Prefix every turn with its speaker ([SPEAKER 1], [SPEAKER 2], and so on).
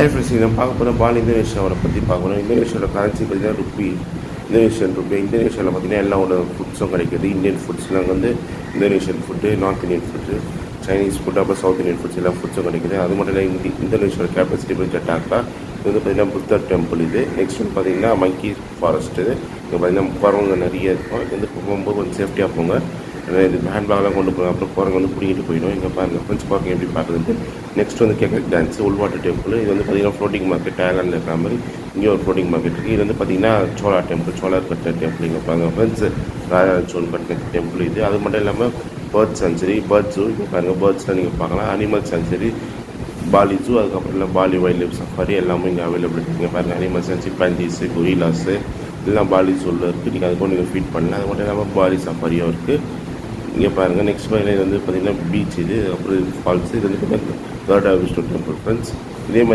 [SPEAKER 1] Hi friends நம்ம பார்க்க போகிற பால் இந்தோனேஷியாவோட பற்றி பார்க்கணும். இந்தோனேஷியாவோட கரன்சி பார்த்தீங்கன்னா ருப்பி, இந்தோனேஷியன் ருப்பி. இந்தோனேஷியாவில் பார்த்தீங்கன்னா எல்லா ஃபுட்ஸும் கிடைக்கிது. இந்தியன் ஃபுட்ஸில் அங்கே வந்து Indonesian food, north Indian food, Chinese food, அப்புறம் சவுத் இந்தியன் ஃபுட்ஸ் எல்லா ஃபுட்ஸும் கிடைக்குது. அது மட்டும் இல்லை இந்தோனேஷியாவோட கேபிட்டல் சிட்டி ஜகார்த்தா. இது வந்து பார்த்தீங்கன்னா புத்தா டெம்பிள். இது நெக்ஸ்ட் வந்து பார்த்தீங்கன்னா மங்கி ஃபாரஸ்ட்டு. இங்கே பார்த்தீங்கன்னா குரங்கு நிறைய இருக்கும். இது வந்து போகும்போது கொஞ்சம் சேஃப்டியாக போங்க. இது ஹேண்ட்பேக்லாம் கொண்டு போங்க, அப்புறம் குரங்கு வந்து பிடிக்கிட்டு போயிடும். இங்கே பாருங்கள் ஃப்ரெண்ட்ஸ் பார்க்க எப்படி பார்க்குறது. நெக்ஸ்ட் வந்து கேக்கக் டான்ஸ், உள்வாட்டு டெம்பிள். இது வந்து பார்த்தீங்கன்னா ஃப்ளோட்டிங் மார்க்கெட், ஐலாண்டில் இருக்கிற மாதிரி இங்கே ஒரு ஃப்ளோட்டிங் மார்க்கெட் இருக்குது. இது வந்து பார்த்தீங்கன்னா சோலா டெம்பிள், சோலார் கட்டின டெம்பிள். இங்கே பாருங்கள் ஃப்ரெண்ட்ஸ், ராஜா சோல் கட்டின டெம்பிள் இது. அது மட்டும் இல்லாமல் பேர்ட் சான்ச்சுரி, பேர்ட் ஜூ. இங்கே பாருங்கள் பேர்ட்ஸ்லாம் நீங்கள் பார்க்கலாம். அனிமல் சான்ச்சுரி, பாலி ஜூ, அதுக்கப்புறம் இல்லை பாலி வைல்ட் லைஃப் சஃபாரி எல்லாமே இங்கே அவைலபிள் இருக்குது. இங்கே பாருங்கள் அனிமல் சான்ச்சுரி, பண்டிஸு, கொரிலாஸு எல்லாம் பாலி ஜூவில் இருக்குது. நீங்கள் அதுக்கு நீங்கள் ஃபீட் பண்ணலாம். அது மட்டும் இல்லாமல் பாலி சஃபாரியும் இருக்குது. இங்கே பாருங்கள் நெக்ஸ்ட் இது வந்து பார்த்திங்கன்னா பீச். இது அப்புறம் ஃபால்ஸ். இது வந்து பார்த்தீங்கன்னா கார்டா விஷ்ணு டெம்பிள் ஃப்ரெண்ட்ஸ். இதே மாதிரி